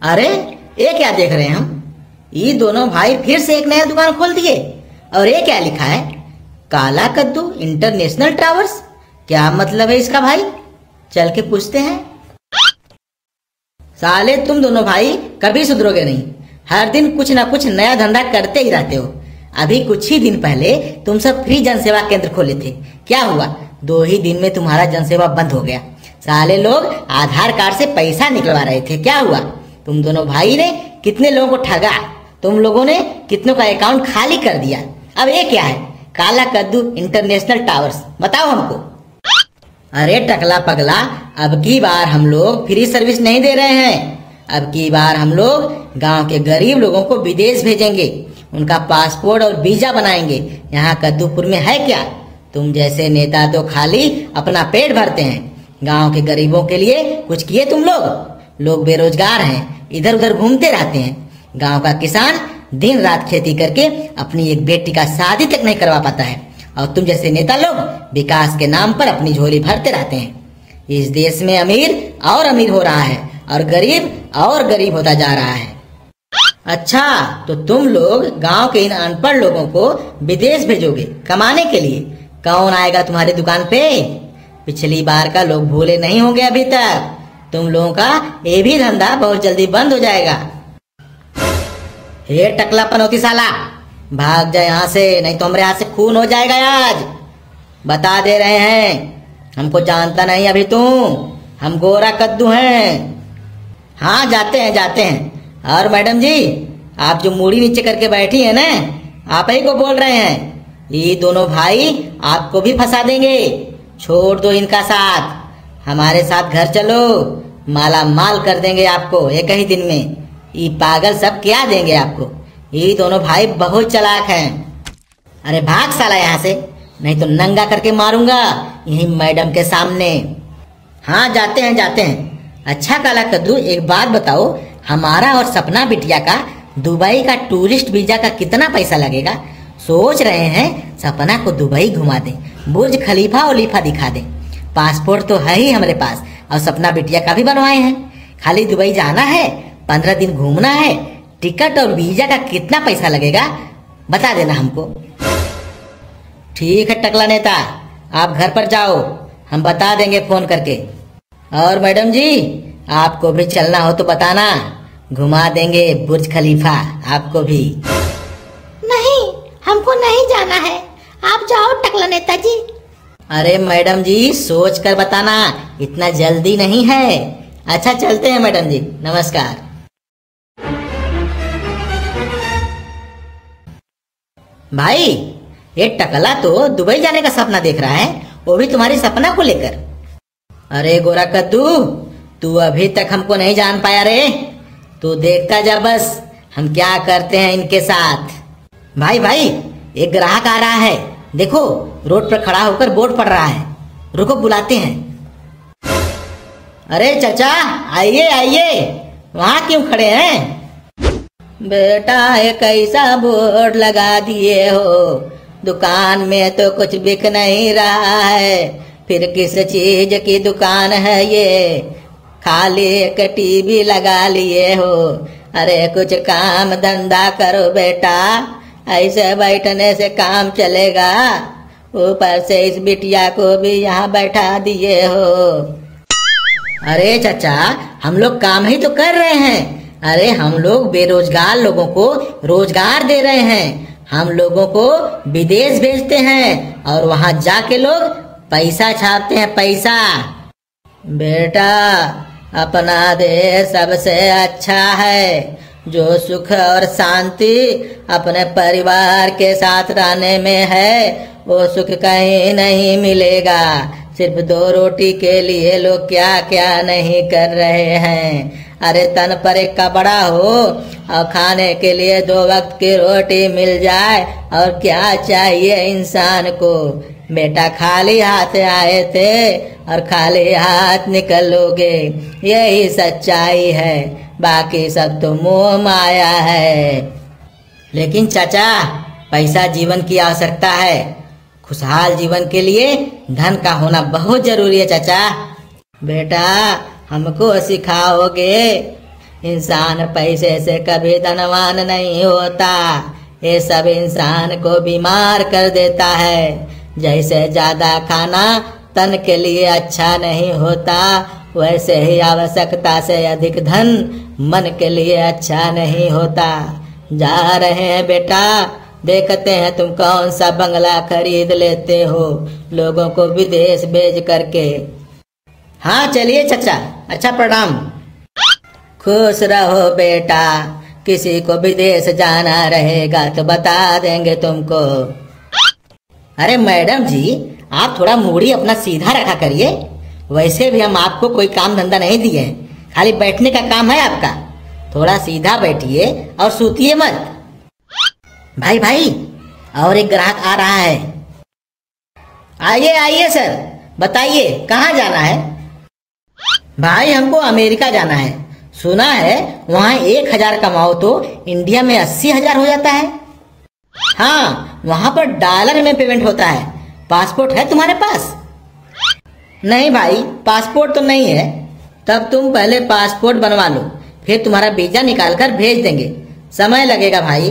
अरे ये क्या देख रहे हैं हम? ये दोनों भाई फिर से एक नया दुकान खोल दिए। और ये क्या लिखा है? काला कद्दू इंटरनेशनल ट्रैवल्स। क्या मतलब है इसका भाई? चल के पूछते हैं। साले तुम दोनों भाई कभी सुधरोगे नहीं। हर दिन कुछ ना कुछ नया धंधा करते ही रहते हो। अभी कुछ ही दिन पहले तुम सब फ्री जनसेवा केंद्र खोले थे। क्या हुआ? 2 ही दिन में तुम्हारा जनसेवा बंद हो गया। साले लोग आधार कार्ड से पैसा निकलवा रहे थे। क्या हुआ? तुम दोनों भाई ने कितने लोगों को ठगा। तुम लोगों ने कितनों का अकाउंट खाली कर दिया। अब ये क्या है? काला कद्दू इंटरनेशनल टावर्स। बताओ हमको। अरे टकला पगला, अब की बार हम लोग फ्री सर्विस नहीं दे रहे हैं। अब की बार हम लोग गांव के गरीब लोगों को विदेश भेजेंगे। उनका पासपोर्ट और वीजा बनाएंगे। यहाँ कद्दूपुर में है क्या? तुम जैसे नेता तो खाली अपना पेट भरते हैं। गांव के गरीबों के लिए कुछ किए तुम लोग बेरोजगार हैं, इधर उधर घूमते रहते हैं। गांव का किसान दिन रात खेती करके अपनी एक बेटी का शादी तक नहीं करवा पाता है। और तुम जैसे नेता लोग विकास के नाम पर अपनी झोली भरते रहते हैं। इस देश में अमीर और अमीर हो रहा है और गरीब होता जा रहा है। अच्छा, तो तुम लोग गांव के इन अनपढ़ लोगों को विदेश भेजोगे कमाने के लिए। कौन आएगा तुम्हारी दुकान पे? पिछली बार का लोग भूले नहीं होंगे अभी तक। तुम लोगों का ये भी धंधा बहुत जल्दी बंद हो जाएगा। हे टकला पनौती साला, भाग जा यहाँ से, नहीं तो हमारे हाथ से खून हो जाएगा आज। बता दे रहे हैं, हमको जानता नहीं अभी तुम। हम गोरा कद्दू हैं। हाँ जाते हैं। और मैडम जी, आप जो मूड़ी नीचे करके बैठी है ना, आप ही को बोल रहे हैं। ये दोनों भाई आपको भी फंसा देंगे। छोड़ दो इनका साथ, हमारे साथ घर चलो। माला माल कर देंगे आपको एक ही दिन में। ये पागल सब क्या देंगे आपको। ये दोनों भाई बहुत चालाक हैं। अरे भाग साला यहाँ से, नहीं तो नंगा करके मारूंगा यही मैडम के सामने। हाँ जाते हैं। अच्छा काला कद्दू, एक बात बताओ, हमारा और सपना बिटिया का दुबई का टूरिस्ट वीजा का कितना पैसा लगेगा? सोच रहे हैं सपना को दुबई घुमा दें, बुर्ज खलीफा ओलीफा दिखा दें। पासपोर्ट तो है ही हमारे पास और सपना बिटिया का भी बनवाए हैं। खाली दुबई जाना है, 15 दिन घूमना है। टिकट और वीजा का कितना पैसा लगेगा बता देना हमको। ठीक है टकला नेता, आप घर पर जाओ, हम बता देंगे फोन करके। और मैडम जी, आपको भी चलना हो तो बताना, घुमा देंगे बुर्ज खलीफा आपको भी। नहीं, हमको नहीं जाना है, आप जाओ टकला नेताजी। अरे मैडम जी, सोच कर बताना, इतना जल्दी नहीं है। अच्छा चलते हैं मैडम जी, नमस्कार। भाई, ये टकला तो दुबई जाने का सपना देख रहा है, वो भी तुम्हारी सपना को लेकर। अरे गोरा कद्दू, तू अभी तक हमको नहीं जान पाया रे। तू देखता जा बस हम क्या करते हैं इनके साथ। भाई, एक ग्राहक आ रहा है, देखो रोड पर खड़ा होकर बोर्ड पढ़ रहा है। रुको बुलाते हैं। अरे चाचा, आइए, वहाँ क्यों खड़े हैं? बेटा, एक ऐसा बोर्ड लगा दिए हो, दुकान में तो कुछ बिक नहीं रहा है, फिर किस चीज की दुकान है ये? खाली एक टीवी लगा लिए हो। अरे कुछ काम धंधा करो बेटा, ऐसे बैठने से काम चलेगा? ऊपर से इस बिटिया को भी यहाँ बैठा दिए हो। अरे चाचा, हम लोग काम ही तो कर रहे हैं। अरे हम लोग बेरोजगार लोगों को रोजगार दे रहे हैं। हम लोगों को विदेश भेजते हैं और वहाँ जाके लोग पैसा छापते हैं, पैसा। बेटा, अपना देश सबसे अच्छा है। जो सुख और शांति अपने परिवार के साथ रहने में है, वो सुख कहीं नहीं मिलेगा। सिर्फ 2 रोटी के लिए लोग क्या क्या नहीं कर रहे हैं। अरे तन पर एक कपड़ा हो और खाने के लिए 2 वक्त की रोटी मिल जाए, और क्या चाहिए इंसान को। बेटा, खाली हाथ आए थे और खाली हाथ निकलोगे, यही सच्चाई है। बाकी सब तो मोह माया है। लेकिन चाचा, पैसा जीवन की आवश्यकता है। खुशहाल जीवन के लिए धन का होना बहुत जरूरी है चाचा। बेटा, हमको सिखाओगे इंसान पैसे से कभी धनवान नहीं होता, ये सब इंसान को बीमार कर देता है। जैसे ज्यादा खाना तन के लिए अच्छा नहीं होता, वैसे ही आवश्यकता से अधिक धन मन के लिए अच्छा नहीं होता। जा रहे हैं बेटा, देखते हैं तुम कौन सा बंगला खरीद लेते हो लोगों को विदेश भेज करके। हाँ चलिए चचा, अच्छा प्रणाम। खुश रहो बेटा, किसी को विदेश जाना रहेगा तो बता देंगे तुमको। अरे मैडम जी, आप थोड़ा मूड़ी अपना सीधा रखा करिए। वैसे भी हम आपको कोई काम धंधा नहीं दिए हैं, खाली बैठने का काम है आपका। थोड़ा सीधा बैठिए और सूतिए मत। भाई भाई, और एक ग्राहक आ रहा है। आइए आइए सर, बताइए कहाँ जाना है? भाई हमको अमेरिका जाना है। सुना है वहाँ 1,000 कमाओ तो इंडिया में 80,000 हो जाता है। हाँ, वहाँ पर डॉलर में पेमेंट होता है। पासपोर्ट है तुम्हारे पास? नहीं भाई, पासपोर्ट तो नहीं है। तब तुम पहले पासपोर्ट बनवा लो, फिर तुम्हारा वीजा निकाल कर भेज देंगे। समय लगेगा भाई।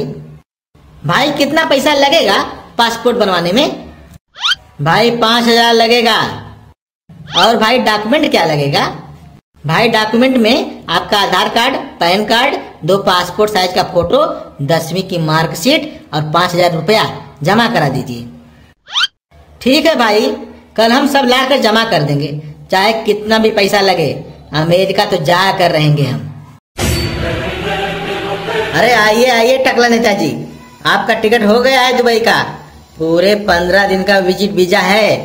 भाई कितना पैसा लगेगा पासपोर्ट बनवाने में? भाई 5,000 लगेगा। और भाई डॉक्यूमेंट क्या लगेगा? भाई डॉक्यूमेंट में आपका Aadhaar card, PAN card, 2 passport size का फोटो, 10वीं की मार्कशीट और 5,000 रुपया जमा करा दीजिए। ठीक है भाई, कल हम सब ला कर जमा कर देंगे, चाहे कितना भी पैसा लगे। अमेरिका तो जा कर रहेंगे हम। अरे आइए आइए टकला नेताजी, आपका टिकट हो गया है दुबई का। पूरे 15 दिन का विजिट वीजा है।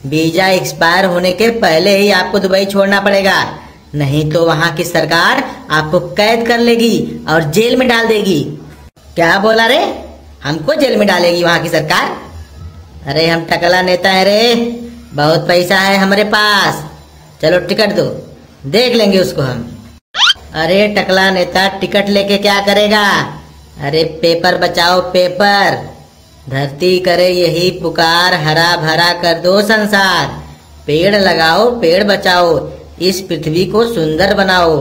वीजा एक्सपायर होने के पहले ही आपको दुबई छोड़ना पड़ेगा, नहीं तो वहाँ की सरकार आपको कैद कर लेगी और जेल में डाल देगी। क्या बोला रे? हमको जेल में डालेगी वहाँ की सरकार? अरे हम टकला नेता है रे, बहुत पैसा है हमारे पास। चलो टिकट दो, देख लेंगे उसको हम। अरे टकला नेता, टिकट लेके क्या करेगा? अरे पेपर बचाओ पेपर। धरती करे यही पुकार, हरा भरा कर दो संसार। पेड़ लगाओ, पेड़ बचाओ, इस पृथ्वी को सुंदर बनाओ।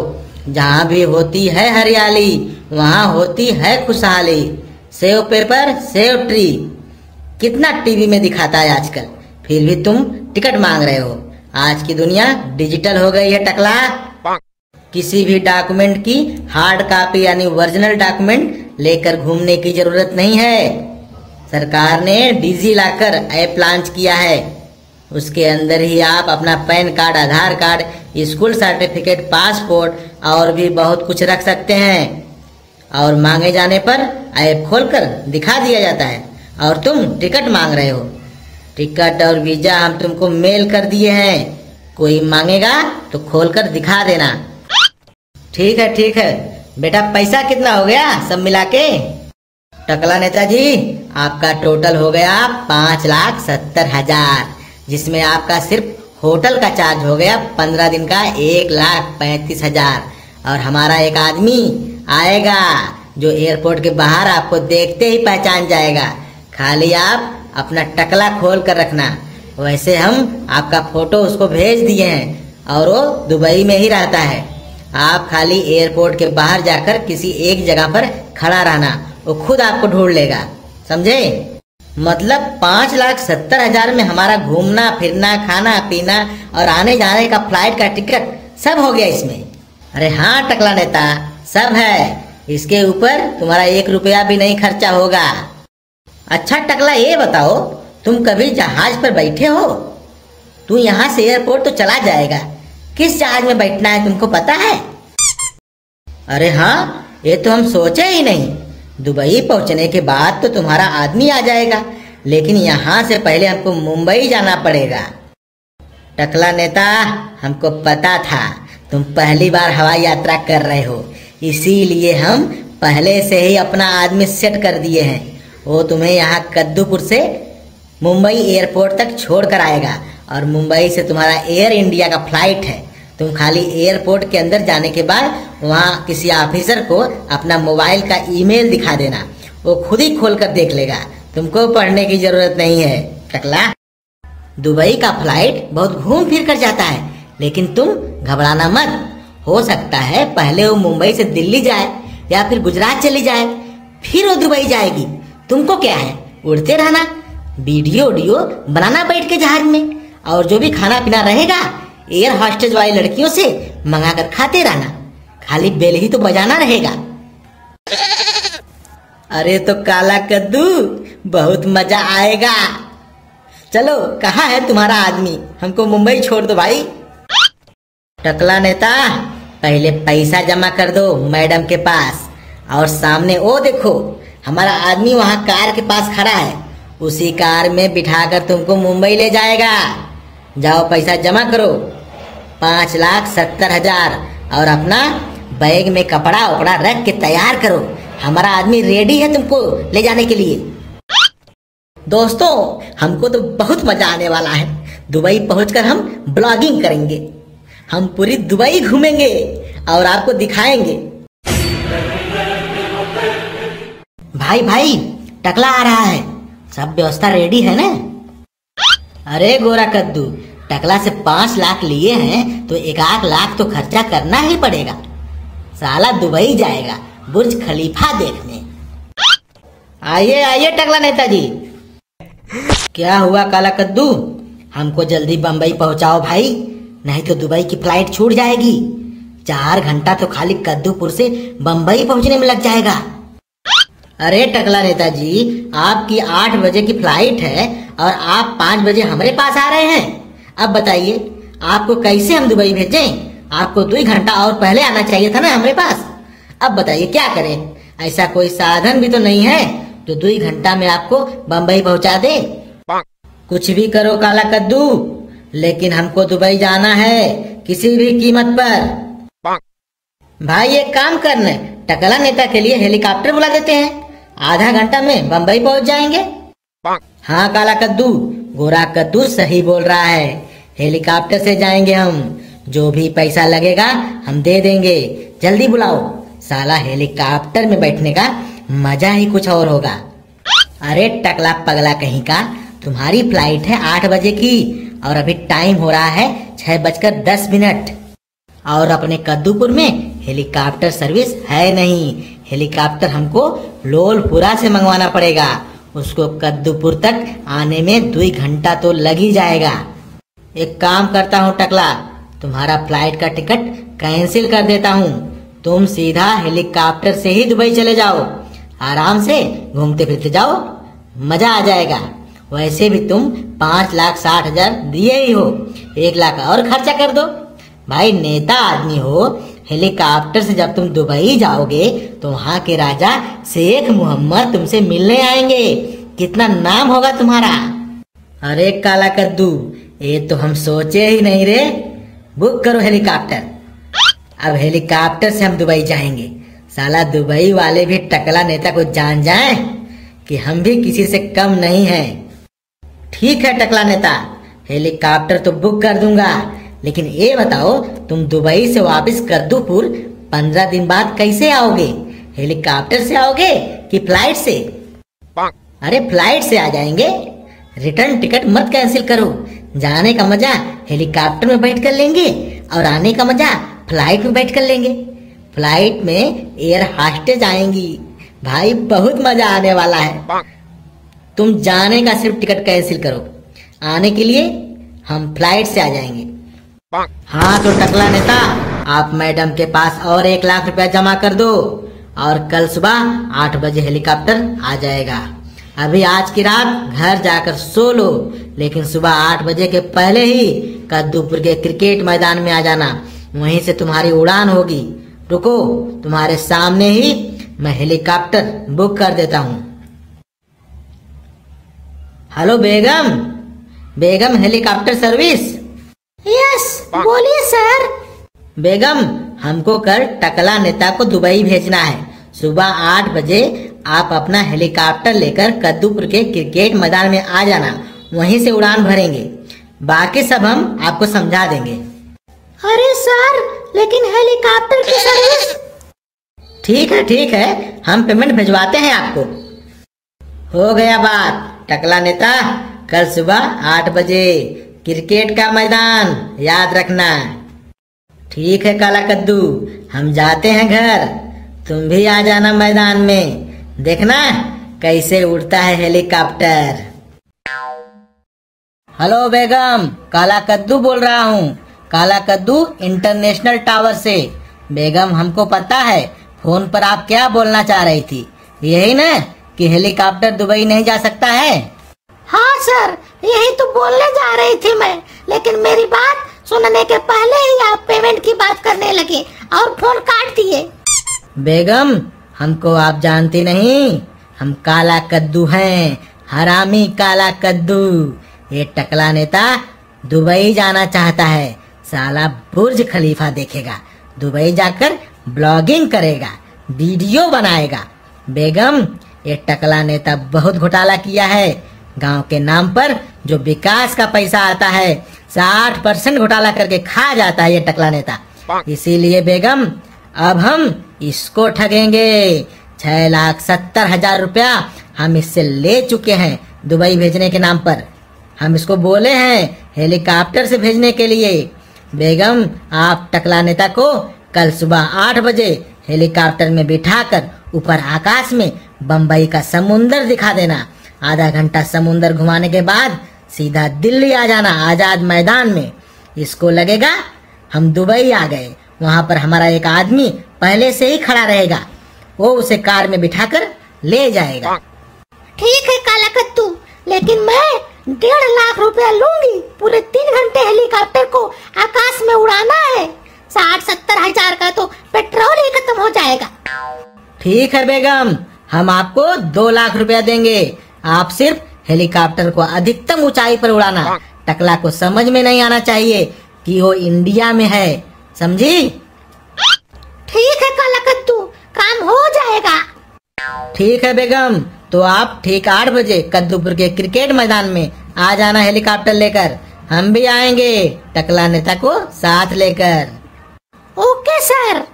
जहाँ भी होती है हरियाली, वहाँ होती है खुशहाली। सेव पेपर, सेव ट्री, कितना टीवी में दिखाता है आजकल, फिर भी तुम टिकट मांग रहे हो। आज की दुनिया डिजिटल हो गई है टकला। किसी भी डॉक्यूमेंट की हार्ड कॉपी यानी ओरिजिनल डॉक्यूमेंट लेकर घूमने की जरूरत नहीं है। सरकार ने डिजी लॉकर ऐप लॉन्च किया है, उसके अंदर ही आप अपना पैन कार्ड, आधार कार्ड, स्कूल सर्टिफिकेट, पासपोर्ट और भी बहुत कुछ रख सकते हैं। और मांगे जाने पर ऐप खोलकर दिखा दिया जाता है। और तुम टिकट मांग रहे हो। टिकट और वीजा हम तुमको मेल कर दिए हैं, कोई मांगेगा तो खोलकर दिखा देना। ठीक है बेटा, पैसा कितना हो गया सब मिला के? टकला नेताजी, आपका टोटल हो गया 5,70,000, जिसमें आपका सिर्फ होटल का चार्ज हो गया 15 दिन का 1,35,000। और हमारा एक आदमी आएगा जो एयरपोर्ट के बाहर आपको देखते ही पहचान जाएगा। खाली आप अपना टकला खोल कर रखना। वैसे हम आपका फोटो उसको भेज दिए हैं और वो दुबई में ही रहता है। आप खाली एयरपोर्ट के बाहर जाकर किसी एक जगह पर खड़ा रहना, वो खुद आपको ढूंढ लेगा, समझे? मतलब 5,70,000 में हमारा घूमना फिरना, खाना पीना और आने जाने का फ्लाइट का टिकट सब हो गया इसमें। अरे हाँ टकला नेता, सब है। इसके ऊपर तुम्हारा 1 रुपया भी नहीं खर्चा होगा। अच्छा टकला, ये बताओ, तुम कभी जहाज पर बैठे हो? तू यहाँ से एयरपोर्ट तो चला जाएगा, किस जहाज में बैठना है तुमको पता है? अरे हाँ, ये तो हम सोचे ही नहीं। दुबई पहुंचने के बाद तो तुम्हारा आदमी आ जाएगा, लेकिन यहाँ से पहले हमको मुंबई जाना पड़ेगा। टकला नेता, हमको पता था तुम पहली बार हवाई यात्रा कर रहे हो, इसीलिए हम पहले से ही अपना आदमी सेट कर दिए हैं। वो तुम्हें यहाँ कद्दूपुर से मुंबई एयरपोर्ट तक छोड़ कर आएगा और मुंबई से तुम्हारा एयर इंडिया का फ्लाइट है। तुम खाली एयरपोर्ट के अंदर जाने के बाद वहाँ किसी ऑफिसर को अपना मोबाइल का ईमेल दिखा देना, वो खुद ही खोल कर देख लेगा, तुमको पढ़ने की जरूरत नहीं है। टकला, दुबई का फ्लाइट बहुत घूम फिर कर जाता है, लेकिन तुम घबराना मत। हो सकता है पहले वो मुंबई से दिल्ली जाए या फिर गुजरात चली जाए, फिर वो दुबई जाएगी। तुमको क्या है, उड़ते रहना, वीडियो बनाना बैठ के जहाज में, और जो भी खाना पीना रहेगा एयर हॉस्टेस वाली लड़कियों से मंगा कर खाते रहना, खाली बेल ही तो बजाना रहेगा। अरे तो काला कद्दू, बहुत मजा आएगा। चलो, कहाँ है तुम्हारा आदमी, हमको मुंबई छोड़ दो भाई। टकला नेता, पहले पैसा जमा कर दो मैडम के पास, और सामने वो देखो हमारा आदमी वहाँ कार के पास खड़ा है, उसी कार में बिठाकर तुमको मुंबई ले जाएगा। जाओ पैसा जमा करो, 5,70,000, और अपना बैग में कपड़ा वपड़ा रख के तैयार करो, हमारा आदमी रेडी है तुमको ले जाने के लिए। दोस्तों, हमको तो बहुत मजा आने वाला है। दुबई पहुंचकर हम ब्लॉगिंग करेंगे, हम पूरी दुबई घूमेंगे और आपको दिखाएंगे। भाई टकला आ रहा है, सब व्यवस्था रेडी है ना? अरे गोरा कद्दू, टकला से 5 लाख लिए हैं तो 1 लाख तो खर्चा करना ही पड़ेगा। साला दुबई जाएगा बुर्ज खलीफा देखने। आइए टकला नेताजी। क्या हुआ काला कद्दू, हमको जल्दी बंबई पहुंचाओ भाई, नहीं तो दुबई की फ्लाइट छूट जाएगी। 4 घंटा तो खाली कद्दूपुर से बंबई पहुंचने में लग जाएगा। अरे टकला नेताजी, आपकी 8 बजे की फ्लाइट है और आप 5 बजे हमारे पास आ रहे हैं। अब बताइए आपको कैसे हम दुबई भेजें? आपको 2 घंटा और पहले आना चाहिए था ना हमारे पास। अब बताइए क्या करें, ऐसा कोई साधन भी तो नहीं है जो 2 घंटा में आपको बंबई पहुंचा दे। कुछ भी करो काला कद्दू, लेकिन हमको दुबई जाना है किसी भी कीमत पर। भाई एक काम करने, टकला नेता के लिए हेलीकॉप्टर बुला देते हैं, आधा घंटा में बंबई पहुंच जाएंगे। हाँ काला कद्दू, गोरा कद्दू सही बोल रहा है, हेलीकॉप्टर से जाएंगे हम, जो भी पैसा लगेगा हम दे देंगे। जल्दी बुलाओ, साला हेलीकॉप्टर में बैठने का मजा ही कुछ और होगा। अरे टकला पगला कहीं का, तुम्हारी फ्लाइट है 8 बजे की और अभी टाइम हो रहा है 6:10, और अपने कद्दूपुर में हेलीकॉप्टर सर्विस है नहीं। हेलीकॉप्टर हमको लोलपुरा से मंगवाना पड़ेगा, उसको कद्दूपुर तक आने में 2 घंटा तो लग ही जाएगा। एक काम करता हूँ टकला, तुम्हारा फ्लाइट का टिकट कैंसिल कर देता हूँ, तुम सीधा हेलीकॉप्टर से ही दुबई चले जाओ, आराम से घूमते फिरते जाओ, मजा आ जाएगा। वैसे भी तुम 5,60,000 दिए ही हो, 1 लाख और खर्चा कर दो। भाई नेता आदमी हो, हेलीकॉप्टर से जब तुम दुबई जाओगे तो वहाँ के राजा शेख मोहम्मद तुमसे मिलने आएंगे, कितना नाम होगा तुम्हारा। अरे काला कद्दू, ये तो हम सोचे ही नहीं रे। बुक करो हेलीकॉप्टर, अब हेलीकॉप्टर से हम दुबई जाएंगे। साला दुबई वाले भी टकला नेता को जान जाए कि हम भी किसी से कम नहीं हैं। ठीक है टकला नेता, हेलीकॉप्टर तो बुक कर दूंगा, लेकिन ये बताओ तुम दुबई से वापस कद्दूपुर 15 दिन बाद कैसे आओगे? हेलीकॉप्टर से आओगे कि फ्लाइट से? अरे फ्लाइट से आ जाएंगे, रिटर्न टिकट मत कैंसिल करो, जाने का मजा हेलीकॉप्टर में बैठ कर लेंगे और आने का मजा फ्लाइट में बैठ कर लेंगे। फ्लाइट में एयर हॉस्टेस आएंगी, भाई बहुत मजा आने वाला है। तुम जाने का सिर्फ टिकट कैंसिल करो, आने के लिए हम फ्लाइट से आ जाएंगे। हाँ तो टकला नेता, आप मैडम के पास और 1 लाख रुपया जमा कर दो और कल सुबह 8 बजे हेलीकॉप्टर आ जाएगा। अभी आज की रात घर जाकर सो लो, लेकिन सुबह 8 बजे के पहले ही कद्दूपुर के क्रिकेट मैदान में आ जाना, वहीं से तुम्हारी उड़ान होगी। रुको, तुम्हारे सामने ही मैं हेलीकॉप्टर बुक कर देता हूँ। हेलो बेगम, बेगम हेलीकॉप्टर सर्विस। यस, बोलिए सर। बेगम, हमको कल टकला नेता को दुबई भेजना है। सुबह 8 बजे आप अपना हेलीकॉप्टर लेकर कद्दूपुर के क्रिकेट मैदान में आ जाना, वहीं से उड़ान भरेंगे, बाकी सब हम आपको समझा देंगे। अरे सर, लेकिन हेलीकॉप्टर की सर्विस। ठीक है, हम पेमेंट भिजवाते हैं आपको। हो गया बात टकला नेता, कल सुबह 8 बजे क्रिकेट का मैदान याद रखना। ठीक है काला कद्दू, हम जाते हैं घर, तुम भी आ जाना मैदान में, देखना कैसे उड़ता है हेलीकॉप्टर। हेलो बेगम, काला कद्दू बोल रहा हूँ, काला कद्दू इंटरनेशनल टावर से। बेगम हमको पता है फोन पर आप क्या बोलना चाह रही थी, यही ना कि हेलीकॉप्टर दुबई नहीं जा सकता है। हाँ सर, यही तो बोलने जा रही थी मैं, लेकिन मेरी बात सुनने के पहले ही आप पेमेंट की बात करने लगे और फोन काट दिए। बेगम हमको आप जानती नहीं, हम काला कद्दू हैं, हरामी काला कद्दू। ये टकला नेता दुबई जाना चाहता है, साला बुर्ज खलीफा देखेगा, दुबई जाकर ब्लॉगिंग करेगा, वीडियो बनाएगा। बेगम ये टकला नेता बहुत घोटाला किया है, गांव के नाम पर जो विकास का पैसा आता है 60% घोटाला करके खा जाता है ये टकला नेता। इसीलिए बेगम अब हम इसको ठगेंगे। 6,70,000 रुपया हम इससे ले चुके हैं दुबई भेजने के नाम पर। हम इसको बोले हैं हेलीकॉप्टर से भेजने के लिए। बेगम आप टकला नेता को कल सुबह 8 बजे हेलीकॉप्टर में बिठाकर ऊपर आकाश में बम्बई का समुंदर दिखा देना। आधा घंटा समुंदर घुमाने के बाद सीधा दिल्ली आ जाना आजाद मैदान में। इसको लगेगा हम दुबई आ गए, वहाँ पर हमारा एक आदमी पहले से ही खड़ा रहेगा, वो उसे कार में बिठाकर ले जाएगा। ठीक है काला कद्दू, लेकिन मैं 1.5 लाख रुपया लूंगी। पूरे 3 घंटे हेलीकॉप्टर को आकाश में उड़ाना है। 60-70 हजार का तो पेट्रोल ही खत्म हो जाएगा। ठीक है बेगम, हम आपको 2 लाख रुपया देंगे, आप सिर्फ हेलीकॉप्टर को अधिकतम ऊंचाई पर उड़ाना। टकला को समझ में नहीं आना चाहिए कि वो इंडिया में है, समझी? ठीक है काला कद्दू, काम हो जाएगा। ठीक है बेगम, तो आप ठीक 8 बजे कद्दूपुर के क्रिकेट मैदान में आ जाना हेलीकॉप्टर लेकर। हम भी आएंगे टकला नेता को साथ लेकर। Okay sir.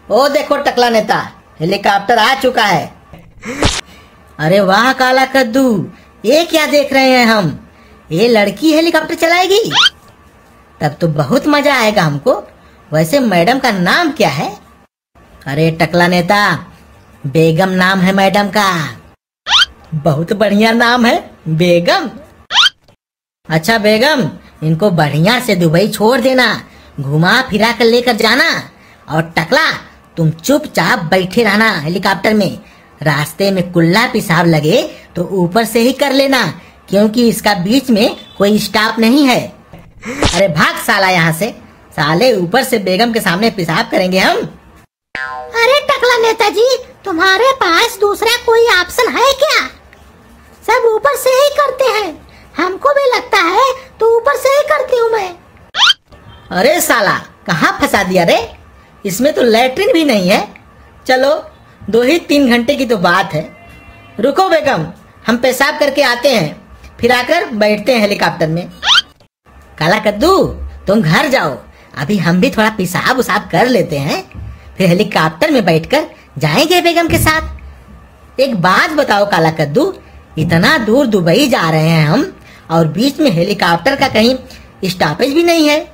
ओ देखो टकला नेता, हेलीकॉप्टर आ चुका है। अरे वाह काला कद्दू, ये क्या देख रहे हैं हम, ये लड़की हेलीकॉप्टर चलाएगी? तब तो बहुत मजा आएगा हमको। वैसे मैडम का नाम क्या है? अरे टकला नेता, बेगम नाम है मैडम का। बहुत बढ़िया नाम है, बेगम। अच्छा बेगम, इनको बढ़िया से दुबई छोड़ देना, घुमा फिरा कर लेकर जाना। और टकला तुम चुपचाप बैठे रहना हेलीकॉप्टर में। रास्ते में कुल्ला पेशाब लगे तो ऊपर से ही कर लेना, क्योंकि इसका बीच में कोई स्टॉप नहीं है। अरे भाग साला यहाँ से, साले ऊपर से बेगम के सामने पेशाब करेंगे हम। अरे टकला नेताजी, तुम्हारे पास दूसरा कोई ऑप्शन है क्या? सब ऊपर से ही करते हैं, हमको भी लगता है तो ऊपर से ही करती हूँ मैं। अरे साला कहाँ फंसा दिया रे, इसमें तो लैट्रिन भी नहीं है। चलो 2-3 घंटे की तो बात है, रुको बेगम, हम पेशाब करके आते हैं, फिर आकर बैठते हैं हेलीकॉप्टर में। काला कद्दू तुम घर जाओ, अभी हम भी थोड़ा पेशाब उसाब कर लेते हैं, फिर हेलीकॉप्टर में बैठकर जाएंगे बेगम के साथ। एक बात बताओ काला कद्दू, इतना दूर दुबई जा रहे हैं हम और बीच में हेलीकॉप्टर का कहीं स्टॉपेज भी नहीं है।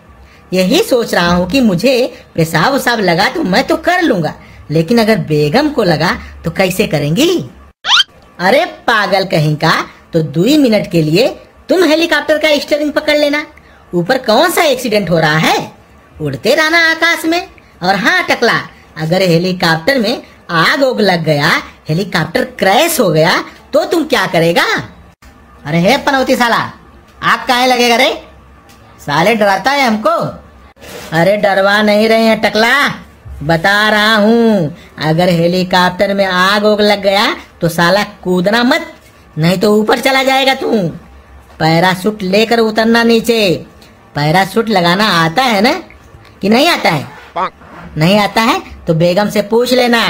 यही सोच रहा हूँ कि मुझे पेशाब उसाब लगा तो मैं तो कर लूंगा, लेकिन अगर बेगम को लगा तो कैसे करेंगी? अरे पागल कहीं का, तो 2 मिनट के लिए तुम हेलीकॉप्टर का स्टीयरिंग पकड़ लेना। ऊपर कौन सा एक्सीडेंट हो रहा है, उड़ते रहना आकाश में। और हाँ टकला, अगर हेलीकॉप्टर में आग ओग लग गया, हेलीकॉप्टर क्रैश हो गया तो तुम क्या करेगा? अरे हे पनौती साला, आग काहे लगेगा रे, साले डराता है हमको। अरे डरवा नहीं रहे हैं टकला, बता रहा हूँ, अगर हेलीकॉप्टर में आग ओग लग गया तो साला कूदना मत, नहीं तो ऊपर चला जाएगा तू। पैराशूट लेकर उतरना नीचे। पैराशूट लगाना आता है ना कि नहीं आता है? नहीं आता है तो बेगम से पूछ लेना।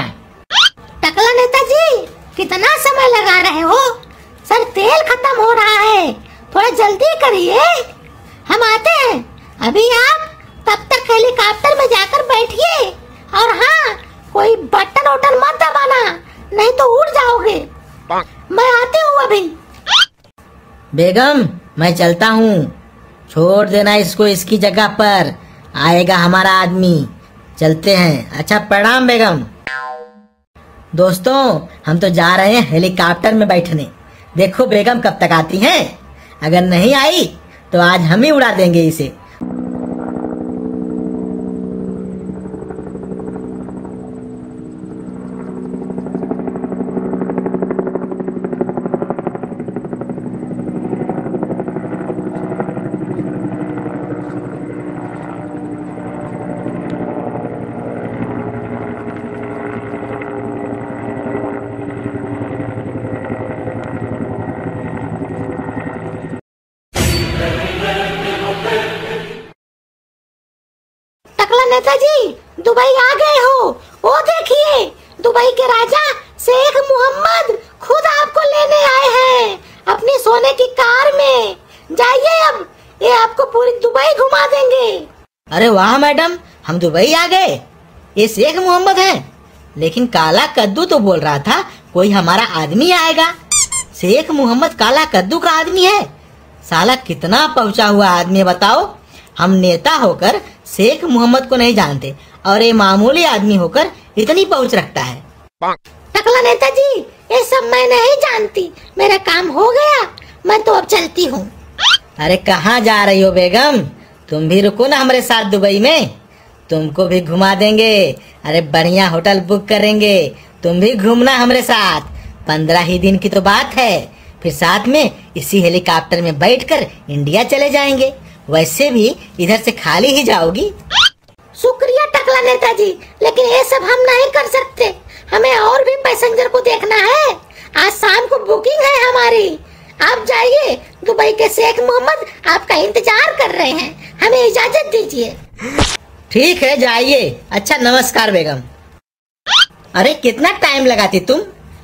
टकला नेताजी, कितना समय लगा रहे हो? सर तेल खत्म हो रहा है, थोड़ा जल्दी करिए, हम आते हैं। अभी आप तब तक हेलीकॉप्टर में जाकर बैठिए, और हाँ कोई बटन वटन मत दबाना, नहीं तो उड़ जाओगे। मैं आती हूँ अभी। बेगम मैं चलता हूँ, छोड़ देना इसको, इसकी जगह पर आएगा हमारा आदमी। चलते हैं। अच्छा प्रणाम बेगम। दोस्तों हम तो जा रहे हैं हेलीकॉप्टर में बैठने। देखो बेगम कब तक आती हैं। अगर नहीं आई तो आज हम ही उड़ा देंगे इसे। टकला नेताजी, दुबई आ गए हो। वो देखिए, दुबई के राजा शेख मोहम्मद खुद आपको लेने आए हैं अपनी सोने की कार में। जाइए अब, ये आपको पूरी दुबई घुमा देंगे। अरे वाह मैडम, हम दुबई आ गए। ये शेख मोहम्मद हैं। लेकिन काला कद्दू तो बोल रहा था कोई हमारा आदमी आएगा। शेख मोहम्मद काला कद्दू का आदमी है। साला कितना पहुंचा हुआ आदमी है बताओ। हम नेता होकर शेख मोहम्मद को नहीं जानते और ये मामूली आदमी होकर इतनी पहुंच रखता है। टकला नेताजी, ये सब मैं नहीं जानती। मेरा काम हो गया, मैं तो अब चलती हूँ। अरे कहाँ जा रही हो बेगम? तुम भी रुको ना हमारे साथ दुबई में, तुमको भी घुमा देंगे। अरे बढ़िया होटल बुक करेंगे, तुम भी घूमना हमारे साथ। 15 ही दिन की तो बात है, फिर साथ में इसी हेलीकॉप्टर में बैठकर इंडिया चले जाएंगे। वैसे भी इधर से खाली ही जाओगी। शुक्रिया टकला नेताजी, लेकिन ये सब हम नहीं कर सकते। हमें और भी पैसेंजर को देखना है। आज शाम को बुकिंग है हमारी। आप जाइए, दुबई के शेख मोहम्मद आपका इंतजार कर रहे हैं। हमें इजाजत दीजिए। ठीक है जाइए। अच्छा नमस्कार बेगम। अरे कितना टाइम लगाती तुम,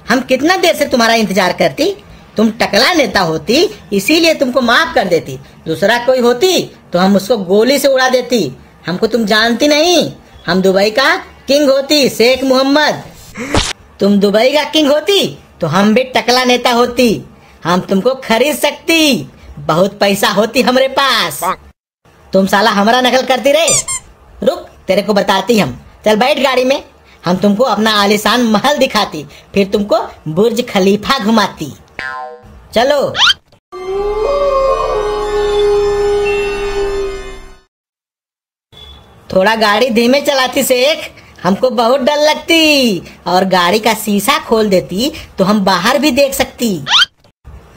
हम कितना देर से तुम्हारा इंतजार करती। तुम टकला नेता होती इसीलिए तुमको माफ कर देती, दूसरा कोई होती तो हम उसको गोली से उड़ा देती। हमको तुम जानती नहीं, हम दुबई का किंग होती शेख मोहम्मद। तुम दुबई का किंग होती तो हम भी टकला नेता होती, हम तुमको खरीद सकती। बहुत पैसा होती हमारे पास। तुम साला हमारा नकल करती रहे। रुक तेरे को बताती हम। चल बैठ गाड़ी में, हम तुमको अपना आलीशान महल दिखाती, फिर तुमको बुर्ज खलीफा घुमाती। चलो। थोड़ा गाड़ी धीमे चलाती शेख, हमको बहुत डर लगती। और गाड़ी का शीशा खोल देती तो हम बाहर भी देख सकती।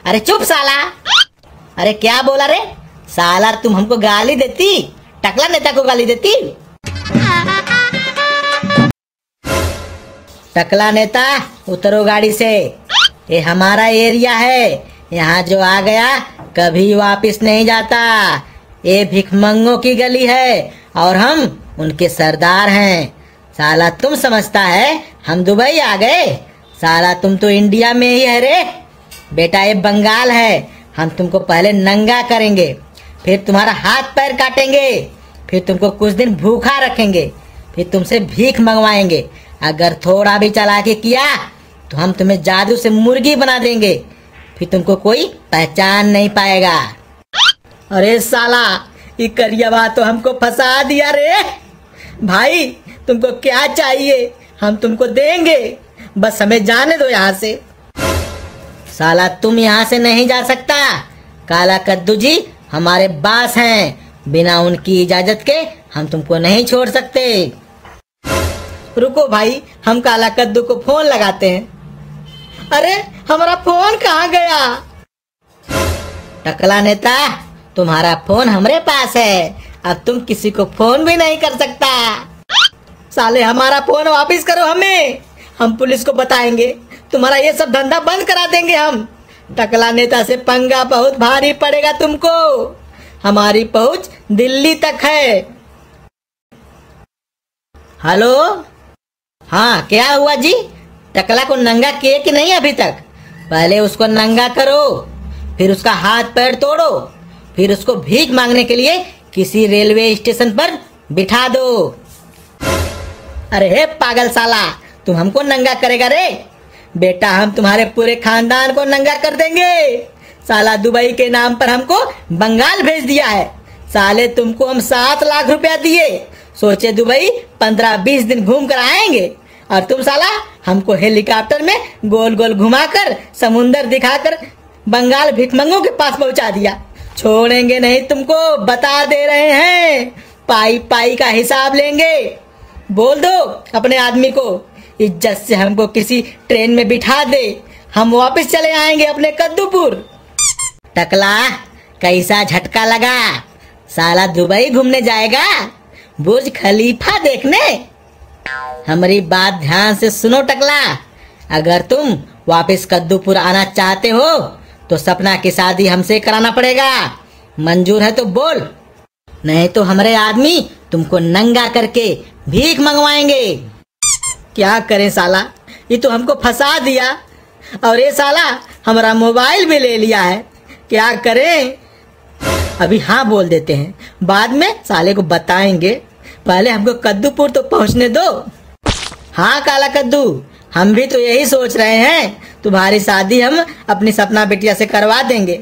अरे चुप साला। अरे क्या बोला रे साला, तुम हमको गाली देती, टकला नेता को गाली देती। टकला नेता उतरो गाड़ी से, ये हमारा एरिया है। यहाँ जो आ गया कभी वापस नहीं जाता। ये भिखमंगों की गली है और हम उनके सरदार हैं। साला तुम समझता है हम दुबई आ गए? साला तुम तो इंडिया में ही है रे। बेटा ये बंगाल है। हम तुमको पहले नंगा करेंगे, फिर तुम्हारा हाथ पैर काटेंगे, फिर तुमको कुछ दिन भूखा रखेंगे, फिर तुमसे भीख मंगवाएंगे। अगर थोड़ा भी चालाकी किया तो हम तुम्हें जादू से मुर्गी बना देंगे, फिर तुमको कोई पहचान नहीं पाएगा। अरे साला ये करियावा तो हमको फंसा दिया रे। भाई तुमको क्या चाहिए हम तुमको देंगे, बस हमें जाने दो यहाँ से। साला तुम यहाँ से नहीं जा सकता। काला कद्दू जी हमारे बास हैं, बिना उनकी इजाजत के हम तुमको नहीं छोड़ सकते। रुको भाई, हम काला कद्दू को फोन लगाते हैं। अरे हमारा फोन कहाँ गया? टकला नेता तुम्हारा फोन हमारे पास है, अब तुम किसी को फोन भी नहीं कर सकता। साले हमारा फोन वापस करो हमें, हम पुलिस को बताएंगे, तुम्हारा ये सब धंधा बंद करा देंगे हम। टकला नेता से पंगा बहुत भारी पड़ेगा तुमको, हमारी पहुंच दिल्ली तक है। हेलो, हाँ क्या हुआ जी? टकला को नंगा किए कि नहीं अभी तक? पहले उसको नंगा करो, फिर उसका हाथ पैर तोड़ो, फिर उसको भीख मांगने के लिए किसी रेलवे स्टेशन पर बिठा दो। अरे हे पागल साला, तुम हमको नंगा करेगा रे? बेटा हम तुम्हारे पूरे खानदान को नंगा कर देंगे। साला दुबई के नाम पर हमको बंगाल भेज दिया है। साले तुमको हम 7 लाख रुपया दिए, सोचे दुबई 15-20 दिन घूम कर आएंगे, और तुम साला हमको हेलीकॉप्टर में गोल गोल घुमाकर समुंदर दिखाकर बंगाल भिखमंगों के पास पहुंचा दिया। छोड़ेंगे नहीं तुमको, बता दे रहे हैं। पाई पाई का हिसाब लेंगे। बोल दो अपने आदमी को इज्जत से हमको किसी ट्रेन में बिठा दे, हम वापस चले आएंगे अपने कद्दूपुर। टकला कैसा झटका लगा? साला दुबई घूमने जाएगा बुर्ज खलीफा देखने? हमारी बात ध्यान से सुनो टकला, अगर तुम वापस कद्दूपुर आना चाहते हो तो सपना की शादी हमसे कराना पड़ेगा। मंजूर है तो बोल, नहीं तो हमारे आदमी तुमको नंगा करके भीख मंगवाएंगे। क्या करें साला, ये तो हमको फंसा दिया, और ये साला हमारा मोबाइल भी ले लिया है। क्या करें? अभी हाँ बोल देते हैं, बाद में साले को बताएंगे। पहले हमको कद्दूपुर तो पहुंचने दो। हाँ काला कद्दू, हम भी तो यही सोच रहे हैं, तुम्हारी शादी हम अपनी सपना बिटिया से करवा देंगे।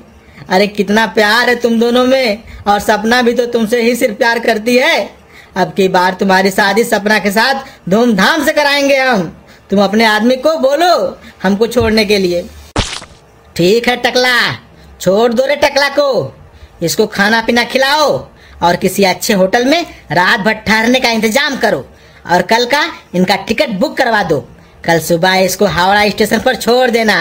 अरे कितना प्यार है तुम दोनों में, और सपना भी तो तुमसे ही सिर्फ प्यार करती है। अब की बार तुम्हारी शादी सपना के साथ धूमधाम से कराएंगे हम। तुम अपने आदमी को बोलो हमको छोड़ने के लिए। ठीक है टकला, छोड़ दो रे टकला को। इसको खाना पीना खिलाओ और किसी अच्छे होटल में रात भर ठहरने का इंतजाम करो, और कल का इनका टिकट बुक करवा दो। कल सुबह इसको हावड़ा स्टेशन पर छोड़ देना।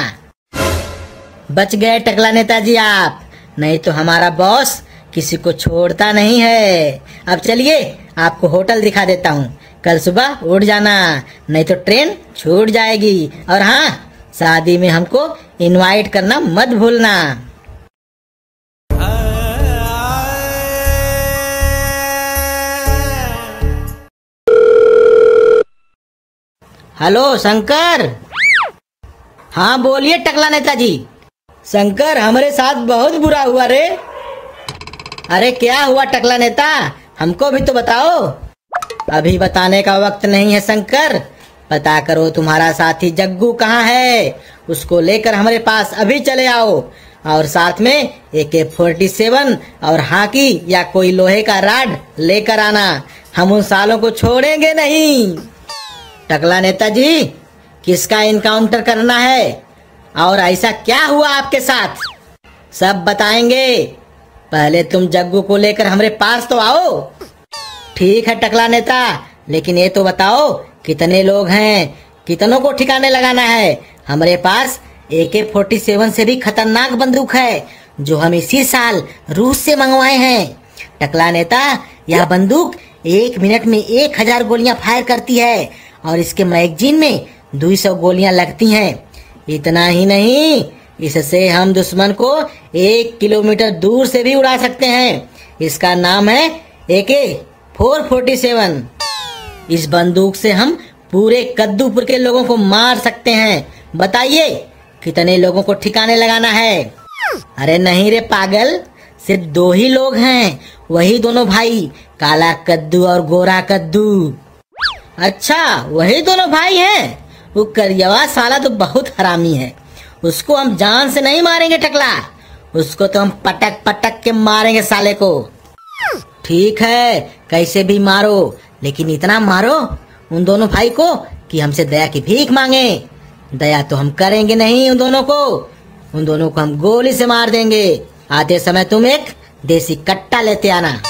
बच गए टकला नेताजी आप, नहीं तो हमारा बॉस किसी को छोड़ता नहीं है। अब चलिए आपको होटल दिखा देता हूँ, कल सुबह उठ जाना, नहीं तो ट्रेन छूट जाएगी। और हाँ, शादी में हमको इनवाइट करना मत भूलना। हेलो शंकर। हाँ बोलिए टकला नेताजी। शंकर हमारे साथ बहुत बुरा हुआ रे। अरे क्या हुआ टकला नेता, हमको भी तो बताओ। अभी बताने का वक्त नहीं है शंकर, पता करो तुम्हारा साथी जग्गू कहाँ है, उसको लेकर हमारे पास अभी चले आओ, और साथ में AK-47 और हाकी या कोई लोहे का राड लेकर आना। हम उन सालों को छोड़ेंगे नहीं। टकला नेताजी, किसका इनकाउंटर करना है और ऐसा क्या हुआ आपके साथ, सब बताएंगे। पहले तुम जग्गू को लेकर हमारे पास तो आओ। ठीक है टकला नेता, लेकिन ये तो बताओ कितने लोग हैं, कितनों को ठिकाने लगाना है। हमारे पास AK-47 से भी खतरनाक बंदूक है, जो हम इसी साल रूस से मंगवाए हैं। टकला नेता, यह बंदूक 1 मिनट में 1000 गोलियां फायर करती है, और इसके मैगजीन में 200 गोलियां लगती हैं। इतना ही नहीं, इससे हम दुश्मन को 1 किलोमीटर दूर से भी उड़ा सकते हैं। इसका नाम है AK-447। इस बंदूक से हम पूरे कद्दूपुर के लोगों को मार सकते हैं। बताइए कितने लोगों को ठिकाने लगाना है? अरे नहीं रे पागल, सिर्फ 2 ही लोग हैं, वही दोनों भाई, काला कद्दू और गोरा कद्दू। अच्छा, वही दोनों भाई हैं? वो करियवा साला तो बहुत हरामी है, उसको हम जान से नहीं मारेंगे टकला, उसको तो हम पटक पटक के मारेंगे साले को। ठीक है, कैसे भी मारो, लेकिन इतना मारो उन दोनों भाई को कि हमसे दया की भीख मांगे। दया तो हम करेंगे नहीं उन दोनों को हम गोली से मार देंगे। आते समय तुम एक देसी कट्टा लेते आना।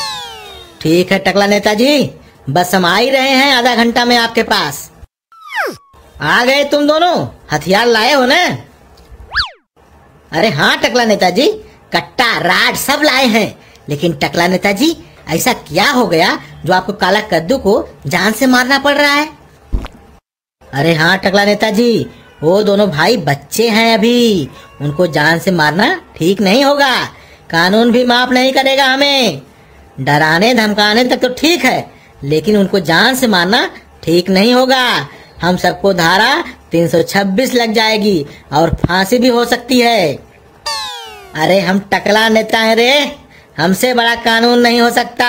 ठीक है टकला नेताजी, बस हम आ ही रहे हैं आधा घंटा में आपके पास। आ गए तुम दोनों, हथियार लाए हो ना? अरे हाँ टकला नेताजी, कट्टा राड सब लाए हैं। लेकिन टकला नेताजी, ऐसा क्या हो गया जो आपको काला कद्दू को जान से मारना पड़ रहा है? अरे हाँ टकला नेताजी, वो दोनों भाई बच्चे हैं अभी, उनको जान से मारना ठीक नहीं होगा, कानून भी माफ नहीं करेगा हमें। डराने धमकाने तक तो ठीक है, लेकिन उनको जान से मारना ठीक नहीं होगा। हम सबको धारा 326 लग जाएगी और फांसी भी हो सकती है। अरे हम टकला नेता हैं रे, हमसे बड़ा कानून नहीं हो सकता।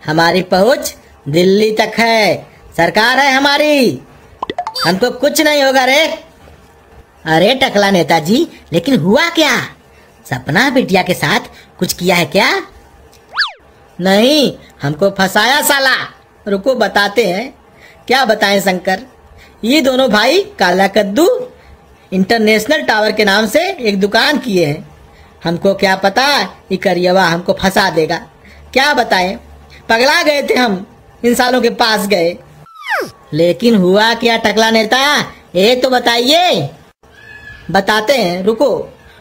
हमारी पहुंच दिल्ली तक है, सरकार है हमारी, हमको कुछ नहीं होगा रे। अरे टकला नेताजी, लेकिन हुआ क्या? सपना बिटिया के साथ कुछ किया है क्या? नहीं, हमको फंसाया साला। रुको बताते हैं। क्या बताएं शंकर? ये दोनों भाई काला कद्दू इंटरनेशनल टावर के नाम से एक दुकान किए हैं। हमको क्या पता ये करियवा हमको फंसा देगा। क्या बताएं, पगला गए थे हम, इन सालों के पास गए। लेकिन हुआ क्या टकला नेता, ये तो बताइए। बताते हैं, रुको।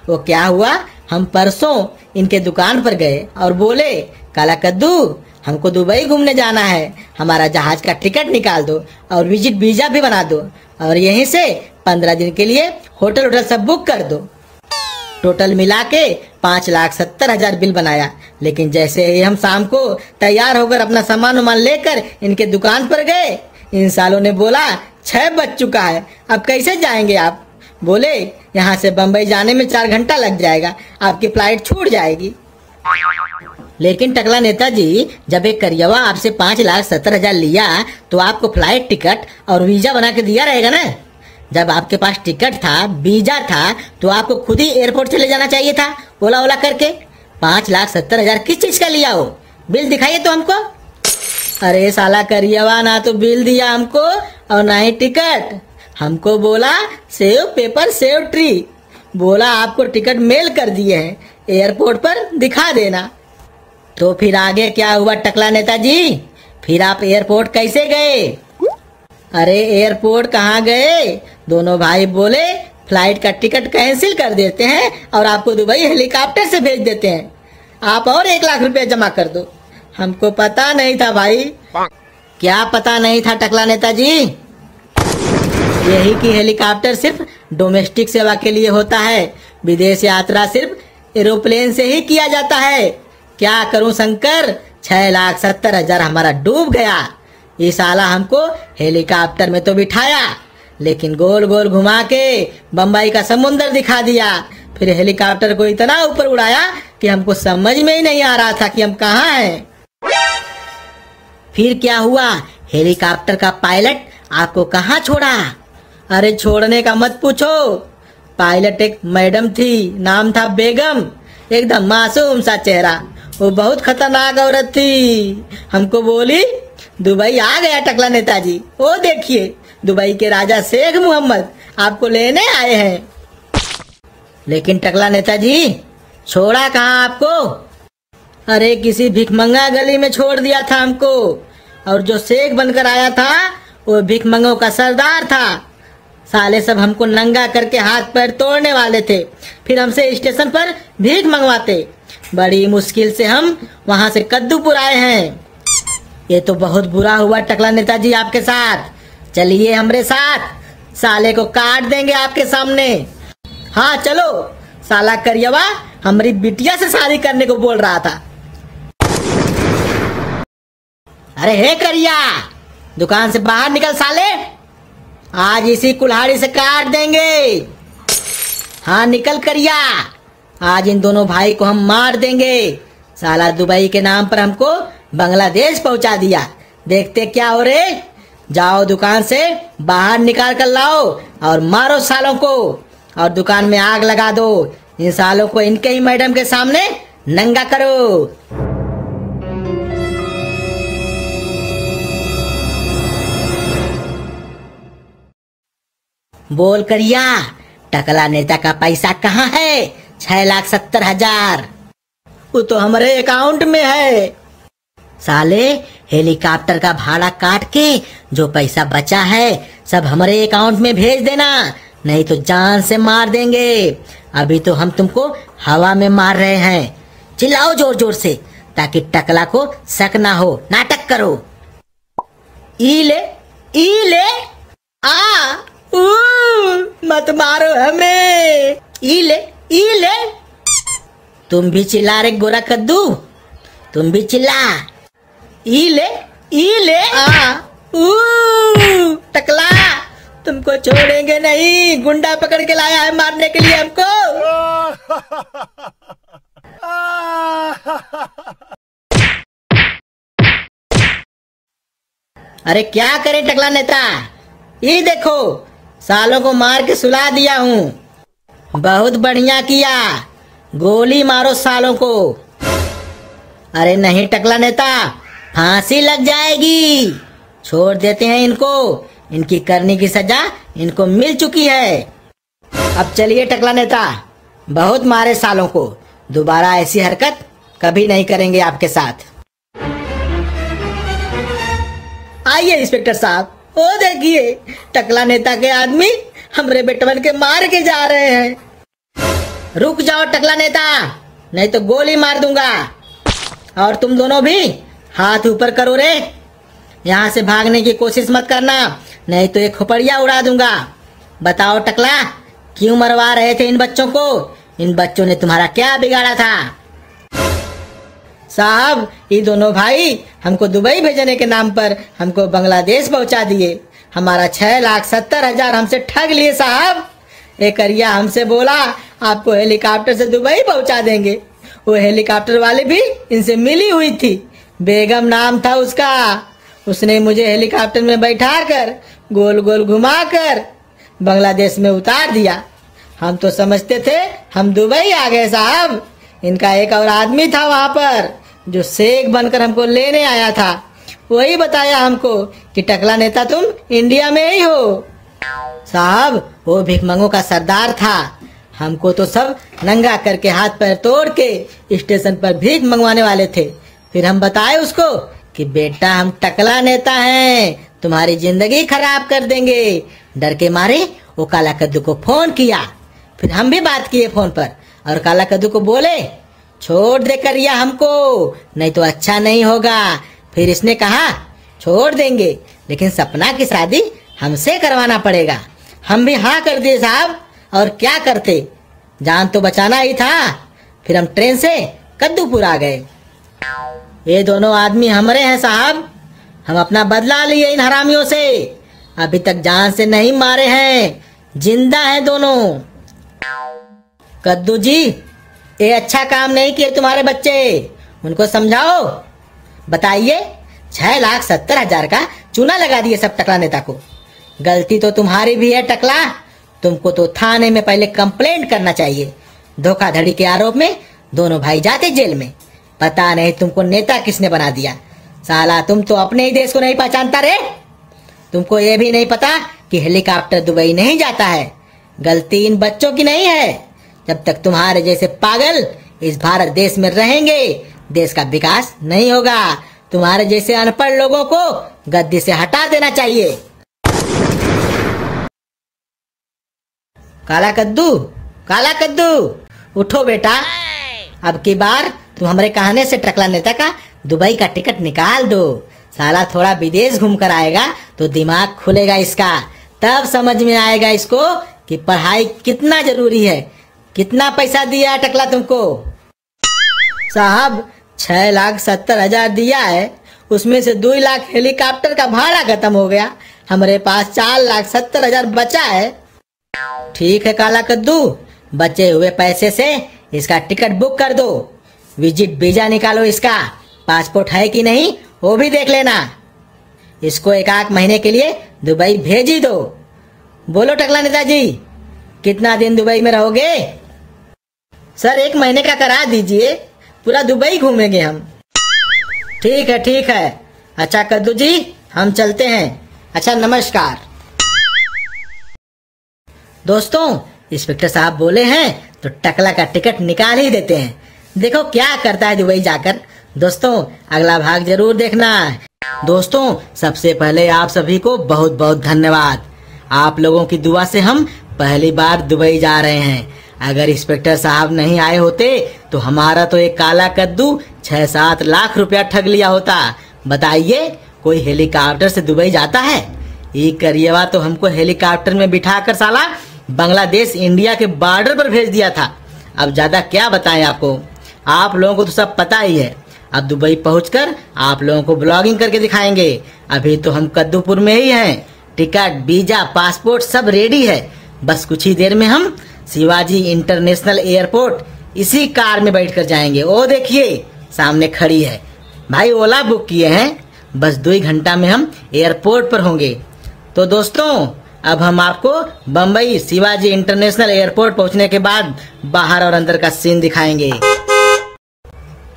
वो क्या हुआ, हम परसों इनके दुकान पर गए और बोले, काला कद्दू हमको दुबई घूमने जाना है, हमारा जहाज का टिकट निकाल दो और विजिट वीजा भी बना दो और यहीं से 15 दिन के लिए होटल सब बुक कर दो। टोटल मिला के 5,70,000 बिल बनाया। लेकिन जैसे ही हम शाम को तैयार होकर अपना सामान वामान लेकर इनके दुकान पर गए, इन सालों ने बोला 6 बज चुका है, अब कैसे जाएंगे आप? बोले यहाँ से बम्बई जाने में 4 घंटा लग जाएगा, आपकी फ्लाइट छूट जाएगी। लेकिन टकला नेताजी, जब एक करियवा आपसे 5,70,000 लिया तो आपको फ्लाइट टिकट और वीजा बना के दिया रहेगा ना। जब आपके पास टिकट था, वीजा था, तो आपको खुद ही एयरपोर्ट चले जाना चाहिए था, ओला ओला करके। 5,70,000 किस चीज का लिया हो? बिल दिखाइए तो हमको। अरे साला करियवा, ना तो बिल दिया हमको और ना ही टिकट। हमको बोला सेव पेपर सेव ट्री, बोला आपको टिकट मेल कर दिए हैं, एयरपोर्ट पर दिखा देना। तो फिर आगे क्या हुआ टकला नेताजी? फिर आप एयरपोर्ट कैसे गए? अरे एयरपोर्ट कहाँ गए, दोनों भाई बोले फ्लाइट का टिकट कैंसिल कर देते हैं और आपको दुबई हेलीकॉप्टर से भेज देते हैं, आप और 1,00,000 रुपए जमा कर दो। हमको पता नहीं था भाई। क्या पता नहीं था टकला नेताजी? यही कि हेलीकॉप्टर सिर्फ डोमेस्टिक सेवा के लिए होता है, विदेश यात्रा सिर्फ एरोप्लेन से ही किया जाता है। क्या करूं शंकर, 6,70,000 हमारा डूब गया। ये साला हमको हेलीकॉप्टर में तो बिठाया, लेकिन गोल गोल घुमा के बम्बई का समुंदर दिखा दिया। फिर हेलीकॉप्टर को इतना ऊपर उड़ाया कि हमको समझ में ही नहीं आ रहा था कि हम कहाँ हैं। फिर क्या हुआ, हेलीकॉप्टर का पायलट आपको कहाँ छोड़ा? अरे छोड़ने का मत पूछो, पायलट एक मैडम थी, नाम था बेगम, एकदम मासूम सा चेहरा। वो बहुत खतरनाक औरत थी। हमको बोली दुबई आ गया टकला नेताजी, वो देखिए दुबई के राजा शेख मोहम्मद आपको लेने आए हैं। लेकिन टकला नेताजी, छोड़ा कहाँ आपको? अरे किसी भिखमंगा गली में छोड़ दिया था हमको, और जो शेख बनकर आया था वो भिखमंगों का सरदार था। साले सब हमको नंगा करके हाथ पैर तोड़ने वाले थे, फिर हमसे स्टेशन पर भीख मंगवाते। बड़ी मुश्किल से हम वहां से कद्दूपुर आए हैं। ये तो बहुत बुरा हुआ टकला नेताजी आपके साथ। चलिए हमरे साथ, साले को काट देंगे आपके सामने। हाँ चलो। साला करियवा हमारी बिटिया से शादी करने को बोल रहा था। अरे हे करिया, दुकान से बाहर निकल साले, आज इसी कुल्हाड़ी से काट देंगे। हाँ निकल करिया, आज इन दोनों भाई को हम मार देंगे। साला दुबई के नाम पर हमको बांग्लादेश पहुंचा दिया। देखते क्या हो रे। जाओ दुकान से बाहर निकाल कर लाओ और मारो सालों को, और दुकान में आग लगा दो। इन सालों को इनके ही मैडम के सामने नंगा करो। बोल करिया, टकला नेता का पैसा कहाँ है? 6,70,000। वो तो हमारे अकाउंट में है। साले हेलीकॉप्टर का भाड़ा काट के जो पैसा बचा है सब हमारे अकाउंट में भेज देना, नहीं तो जान से मार देंगे। अभी तो हम तुमको हवा में मार रहे हैं। चिल्लाओ जोर जोर से ताकि टकला को शक ना हो। नाटक करो। ई ले आ ऊ, मत मारो हमें। ई ले। तुम भी चिल्ला रे गोरा कद्दू, तुम भी चिल्ला। ई ले आ ऊ, टकला तुमको छोड़ेंगे नहीं, गुंडा पकड़ के लाया है मारने के लिए हमको। अरे क्या करे टकला नेता, ये देखो सालों को मार के सुला दिया हूँ। बहुत बढ़िया किया, गोली मारो सालों को। अरे नहीं टकला नेता, फांसी लग जाएगी। छोड़ देते हैं इनको, इनकी करने की सजा इनको मिल चुकी है। अब चलिए टकला नेता, बहुत मारे सालों को, दोबारा ऐसी हरकत कभी नहीं करेंगे आपके साथ। आइए इंस्पेक्टर साहब, वो देखिए टकला नेता के आदमी हमरे बेटवन के मार के जा रहे हैं। रुक जाओ टकला नेता, नहीं तो गोली मार दूंगा। और तुम दोनों भी हाथ ऊपर करो रे। यहाँ से भागने की कोशिश मत करना, नहीं तो एक खोपड़िया उड़ा दूंगा। बताओ टकला, क्यों मरवा रहे थे इन बच्चों को? इन बच्चों ने तुम्हारा क्या बिगाड़ा था? साहब, ये दोनों भाई हमको दुबई भेजने के नाम पर हमको बांग्लादेश पहुंचा दिए। हमारा 6,70,000 हमसे ठग लिए साहब। एक करिया हमसे बोला आपको हेलीकॉप्टर से दुबई पहुंचा देंगे। वो हेलीकॉप्टर वाले भी इनसे मिली हुई थी, बेगम नाम था उसका। उसने मुझे हेलीकॉप्टर में बैठा कर गोल गोल घुमा कर बांग्लादेश में उतार दिया। हम तो समझते थे हम दुबई आ गए साहब। इनका एक और आदमी था वहां पर जो शेख बनकर हमको लेने आया था। वही बताया हमको कि टकला नेता तुम इंडिया में ही हो। साहब, वो भिखमंगों का सरदार था। हमको तो सब नंगा करके हाथ पैर तोड़ के स्टेशन पर भीख मंगवाने वाले थे। फिर हम बताए उसको कि बेटा हम टकला नेता हैं, तुम्हारी जिंदगी खराब कर देंगे। डर के मारे वो काला कद्दू को फोन किया। फिर हम भी बात किए फोन पर और काला कद्दू को बोले छोड़ दे करिया हमको, नहीं तो अच्छा नहीं होगा। फिर इसने कहा छोड़ देंगे, लेकिन सपना की शादी हमसे करवाना पड़ेगा। हम भी हाँ कर दिए साहब, और क्या करते, जान तो बचाना ही था। फिर हम ट्रेन से कद्दूपुर आ गए। ये दोनों आदमी हमारे हैं साहब, हम अपना बदला लिए इन हरामियों से। अभी तक जान से नहीं मारे हैं, जिंदा हैं दोनों। कद्दू जी, ये अच्छा काम नहीं किए तुम्हारे बच्चे, उनको समझाओ। बताइए, 6,70,000 का चूना लगा दिए सब टकला नेता को। गलती तो तुम्हारी भी है टकला, तुमको तो थाने में पहले कंप्लेंट करना चाहिए। धोखाधड़ी के आरोप में दोनों भाई जाते जेल में। पता नहीं तुमको नेता किसने बना दिया। साला तुम तो अपने ही देश को नहीं पहचानता रे। तुमको ये भी नहीं पता कि हेलीकॉप्टर दुबई नहीं जाता है। गलती इन बच्चों की नहीं है। जब तक तुम्हारे जैसे पागल इस भारत देश में रहेंगे, देश का विकास नहीं होगा। तुम्हारे जैसे अनपढ़ लोगों को गद्दी से हटा देना चाहिए। काला कद्दू, काला कद्दू, उठो बेटा। अब की बार तुम हमारे कहने से टकला नेता का दुबई का टिकट निकाल दो। साला थोड़ा विदेश घूम कर आएगा तो दिमाग खुलेगा इसका, तब समझ में आएगा इसको कि पढ़ाई कितना जरूरी है। कितना पैसा दिया टकला तुमको? साहब, 6,70,000 दिया है, उसमें से 2 लाख हेलीकॉप्टर का भाड़ा खत्म हो गया। हमारे पास 4,70,000 बचा है। ठीक है काला कद्दू, बचे हुए पैसे से इसका टिकट बुक कर दो। विजिट वीजा निकालो इसका, पासपोर्ट है कि नहीं वो भी देख लेना। इसको 1 महीने के लिए दुबई भेज ही दो। बोलो टकला नेताजी, कितना दिन दुबई में रहोगे? सर 1 महीने का करा दीजिए, पूरा दुबई घूमेंगे हम। ठीक है ठीक है। अच्छा कद्दू जी, हम चलते हैं। अच्छा नमस्कार। दोस्तों, इंस्पेक्टर साहब बोले हैं तो टकला का टिकट निकाल ही देते हैं। देखो क्या करता है दुबई जाकर। दोस्तों, अगला भाग जरूर देखना। दोस्तों, सबसे पहले आप सभी को बहुत बहुत धन्यवाद। आप लोगों की दुआ से हम पहली बार दुबई जा रहे हैं। अगर इंस्पेक्टर साहब नहीं आए होते तो हमारा तो एक काला कद्दू 6-7 लाख रुपया ठग लिया होता। बताइए, कोई हेलीकॉप्टर से दुबई जाता है? ये करिएवा तो हमको हेलीकॉप्टर में बिठाकर साला बांग्लादेश इंडिया के बॉर्डर पर भेज दिया था। अब ज्यादा क्या बताएं आपको, आप लोगों को तो सब पता ही है। अब दुबई पहुंचकर आप लोगों को ब्लॉगिंग करके दिखाएंगे। अभी तो हम कद्दूपुर में ही हैं। टिकट, वीजा, पासपोर्ट सब रेडी है। बस कुछ ही देर में हम शिवाजी इंटरनेशनल एयरपोर्ट इसी कार में बैठकर जाएंगे। ओ देखिए सामने खड़ी है। भाई ओला बुक किए हैं, बस 2 घंटा में हम एयरपोर्ट पर होंगे। तो दोस्तों, अब हम आपको बम्बई शिवाजी इंटरनेशनल एयरपोर्ट पहुंचने के बाद बाहर और अंदर का सीन दिखाएंगे।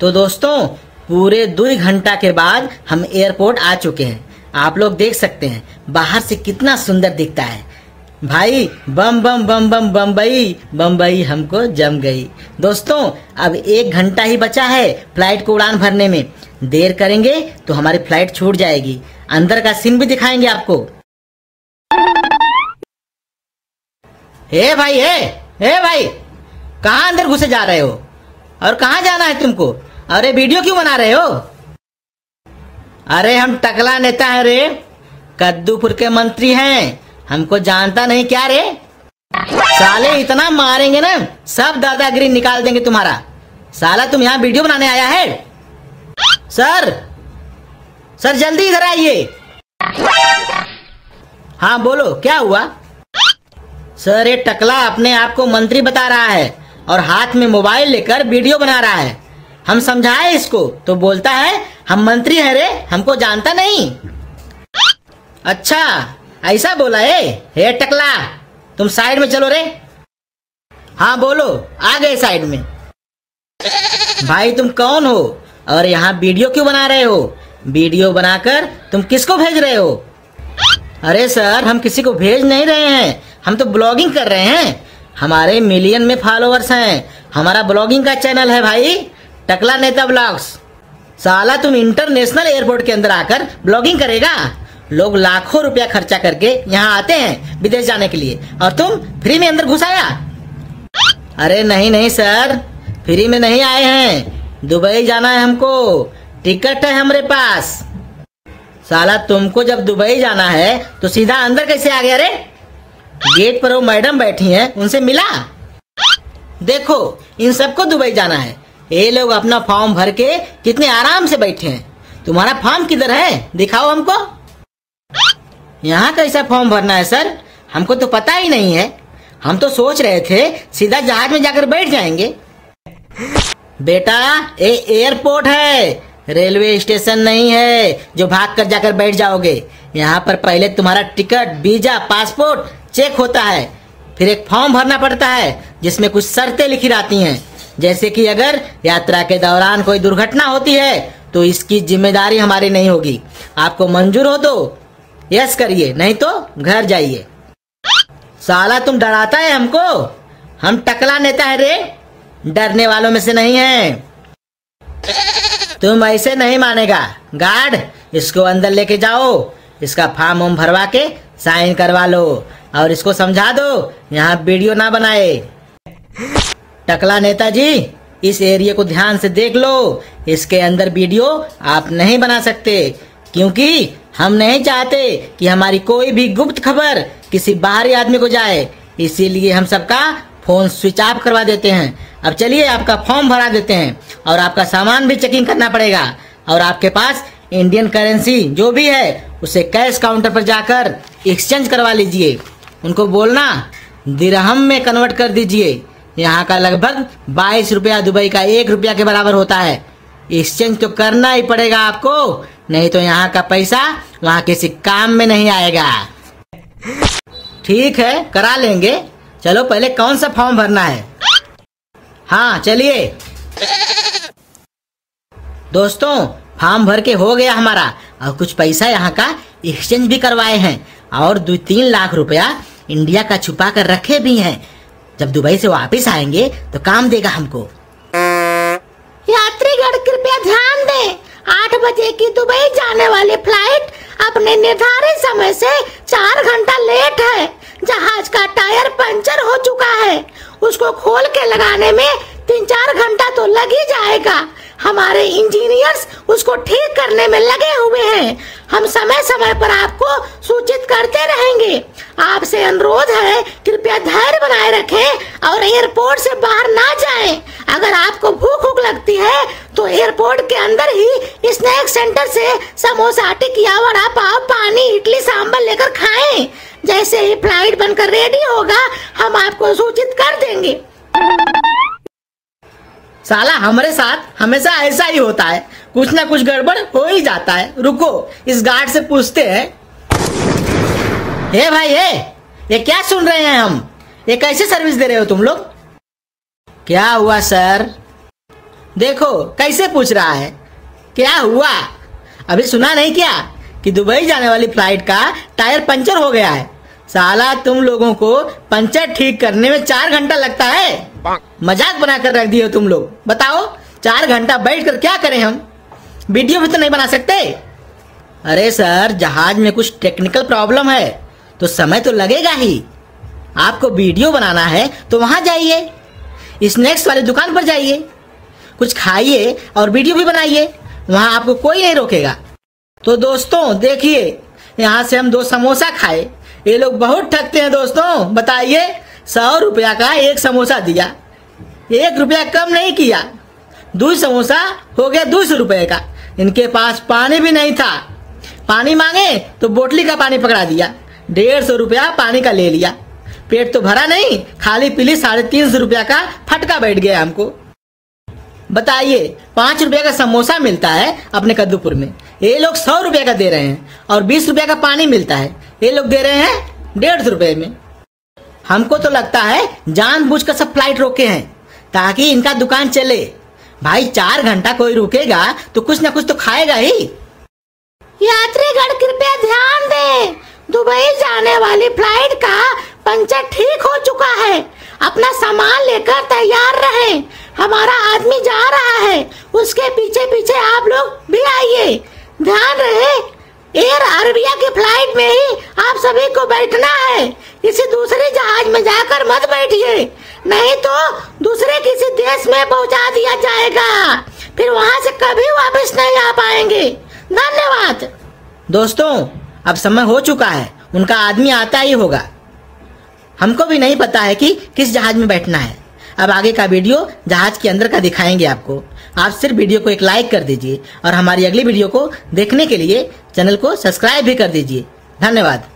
तो दोस्तों, पूरे 2 घंटा के बाद हम एयरपोर्ट आ चुके हैं। आप लोग देख सकते हैं बाहर से कितना सुंदर दिखता है। भाई बम बम बम बम बम्बई, बम्बई हमको जम गई। दोस्तों, अब 1 घंटा ही बचा है फ्लाइट को उड़ान भरने में। देर करेंगे तो हमारी फ्लाइट छूट जाएगी। अंदर का सीन भी दिखाएंगे आपको। हे भाई, हे भाई, कहाँ अंदर घुसे जा रहे हो और कहाँ जाना है तुमको? अरे वीडियो क्यों बना रहे हो? अरे हम टकला नेता है रे, कद्दूपुर के मंत्री हैं, हमको जानता नहीं क्या रे? साले इतना मारेंगे ना, सब दादागिरी निकाल देंगे तुम्हारा। साला तुम यहाँ वीडियो बनाने आया है? सर जल्दी इधर आइए। हाँ बोलो, क्या हुआ? सर ये टकला अपने आप को मंत्री बता रहा है और हाथ में मोबाइल लेकर वीडियो बना रहा है। हम समझाए इसको तो बोलता है हम मंत्री हैं रे, हमको जानता नहीं। अच्छा ऐसा बोला है? हे टकला, तुम साइड में चलो रे। हाँ बोलो, आ गए साइड में। भाई तुम कौन हो और यहाँ वीडियो क्यों बना रहे हो? वीडियो बनाकर तुम किसको भेज रहे हो? अरे सर, हम किसी को भेज नहीं रहे हैं, हम तो ब्लॉगिंग कर रहे हैं। हमारे मिलियन में फॉलोअर्स हैं, हमारा ब्लॉगिंग का चैनल है भाई, टकला नेता ब्लॉग्स। साला तुम इंटरनेशनल एयरपोर्ट के अंदर आकर ब्लॉगिंग करेगा? लोग लाखों रुपया खर्चा करके यहाँ आते हैं विदेश जाने के लिए और तुम फ्री में अंदर घुस आया? अरे नहीं नहीं सर, फ्री में नहीं आए हैं, दुबई जाना है हमको, टिकट है हमारे पास। साला तुमको जब दुबई जाना है तो सीधा अंदर कैसे आ गया रे? गेट पर वो मैडम बैठी हैं, उनसे मिला? देखो इन सबको दुबई जाना है, ये लोग अपना फॉर्म भर के कितने आराम से बैठे हैं। तुम्हारा फॉर्म किधर है, दिखाओ हमको। यहाँ कैसा फॉर्म भरना है सर? हमको तो पता ही नहीं है, हम तो सोच रहे थे सीधा जहाज में जाकर बैठ जाएंगे। बेटा ये एयरपोर्ट है, रेलवे स्टेशन नहीं है जो भाग कर जाकर बैठ जाओगे। यहाँ पर पहले तुम्हारा टिकट, वीजा, पासपोर्ट चेक होता है, फिर एक फॉर्म भरना पड़ता है जिसमें कुछ शर्तें लिखी रहती हैं, जैसे कि अगर यात्रा के दौरान कोई दुर्घटना होती है तो इसकी जिम्मेदारी हमारी नहीं होगी। आपको मंजूर हो तो यस करिए, नहीं तो घर जाइए। साला तुम डराता है हमको? हम टकला नेता है रे, डरने वालों में से नहीं है। तुम ऐसे नहीं मानेगा। गार्ड, इसको अंदर लेके जाओ, इसका फॉर्म हम भरवा के साइन करवा लो और इसको समझा दो यहाँ वीडियो ना बनाए। टकला नेताजी, इस एरिया को ध्यान से देख लो, इसके अंदर वीडियो आप नहीं बना सकते क्योंकि हम नहीं चाहते कि हमारी कोई भी गुप्त खबर किसी बाहरी आदमी को जाए, इसीलिए हम सबका फोन स्विच ऑफ करवा देते हैं। अब चलिए आपका फॉर्म भरा देते हैं और आपका सामान भी चेकिंग करना पड़ेगा और आपके पास इंडियन करेंसी जो भी है उसे कैश काउंटर पर जाकर एक्सचेंज करवा लीजिए। उनको बोलना दिरहम में कन्वर्ट कर दीजिए। यहाँ का लगभग 22 रुपया दुबई का 1 रुपया के बराबर होता है। एक्सचेंज तो करना ही पड़ेगा आपको, नहीं तो यहाँ का पैसा वहाँ किसी काम में नहीं आएगा। ठीक है, करा लेंगे। चलो पहले कौन सा फॉर्म भरना है? हाँ चलिए। दोस्तों फॉर्म भर के हो गया हमारा और कुछ पैसा यहाँ का एक्सचेंज भी करवाए हैं और 2-3 लाख रुपया इंडिया का छुपा कर रखे भी हैं। जब दुबई से वापस आएंगे तो काम देगा हमको। यात्रीगण कृपया ध्यान दें, 8 बजे की दुबई जाने वाली फ्लाइट अपने निर्धारित समय से 4 घंटा लेट है। जहाज का टायर पंचर हो चुका है, उसको खोल के लगाने में 3-4 घंटा तो लग ही जाएगा। हमारे इंजीनियर्स उसको ठीक करने में लगे हुए हैं। हम समय समय पर आपको सूचित करते रहेंगे। आपसे अनुरोध है, कृपया धैर्य बनाए रखें और एयरपोर्ट से बाहर ना जाएं। अगर आपको भूख लगती है तो एयरपोर्ट के अंदर ही स्नैक सेंटर से समोसा, टिकिया, वड़ा पाव, पानी, इडली, सांभर लेकर खाएं। जैसे ही फ्लाइट बनकर रेडी होगा हम आपको सूचित कर देंगे। साला हमारे साथ हमेशा ऐसा ही होता है, कुछ ना कुछ गड़बड़ हो ही जाता है। रुको इस गार्ड से पूछते हैं। हे भाई, ये क्या सुन रहे हैं हम? ये कैसे सर्विस दे रहे हो तुम लोग? क्या हुआ सर? देखो कैसे पूछ रहा है, क्या हुआ? अभी सुना नहीं क्या कि दुबई जाने वाली फ्लाइट का टायर पंचर हो गया है? साला तुम लोगों को पंचर ठीक करने में 4 घंटा लगता है। मजाक बना कर रख दिए हो तुम लोग। बताओ 4 घंटा बैठ कर क्या करें हम? वीडियो भी तो नहीं बना सकते। अरे सर, जहाज में कुछ टेक्निकल प्रॉब्लम है तो समय तो लगेगा ही। आपको वीडियो बनाना है तो वहां जाइए, स्नैक्स वाली दुकान पर जाइए, कुछ खाइए और वीडियो भी बनाइए, वहां आपको कोई नहीं रोकेगा। तो दोस्तों देखिए, यहाँ से हम 2 समोसा खाए, ये लोग बहुत ठगते हैं दोस्तों। बताइए, 100 रुपया का एक समोसा दिया, 1 रुपया कम नहीं किया, 2 समोसा हो गया 200 रुपये का। इनके पास पानी भी नहीं था, पानी मांगे तो बोतली का पानी पकड़ा दिया, 150 रुपया पानी का ले लिया। पेट तो भरा नहीं, खाली पीली 350 रुपया का फटका बैठ गया हमको। बताइए, 5 रुपया का समोसा मिलता है अपने कद्दूपुर में, ये लोग 100 रुपया का दे रहे हैं, और 20 रुपया का पानी मिलता है, ये लोग दे रहे हैं 150 रुपये में। हमको तो लगता है जानबूझकर सब फ्लाइट रोके हैं ताकि इनका दुकान चले। भाई 4 घंटा कोई रुकेगा तो कुछ ना कुछ तो खाएगा ही। यात्रीगण कृपया ध्यान दें, दुबई जाने वाली फ्लाइट का पंचर ठीक हो चुका है। अपना सामान लेकर तैयार रहें, हमारा आदमी जा रहा है, उसके पीछे पीछे आप लोग भी आइए। ध्यान रहे, एयर अरेबिया की फ्लाइट में ही आप सभी को बैठना है, किसी दूसरे जहाज में जाकर मत बैठिए, नहीं तो दूसरे किसी देश में पहुंचा दिया जाएगा, फिर वहां से कभी वापस नहीं आ पाएंगे। धन्यवाद। दोस्तों, अब समय हो चुका है, उनका आदमी आता ही होगा। हमको भी नहीं पता है कि किस जहाज में बैठना है। अब आगे का वीडियो जहाज के अंदर का दिखाएंगे आपको। आप सिर्फ वीडियो को एक लाइक कर दीजिए और हमारी अगली वीडियो को देखने के लिए चैनल को सब्सक्राइब भी कर दीजिए। धन्यवाद।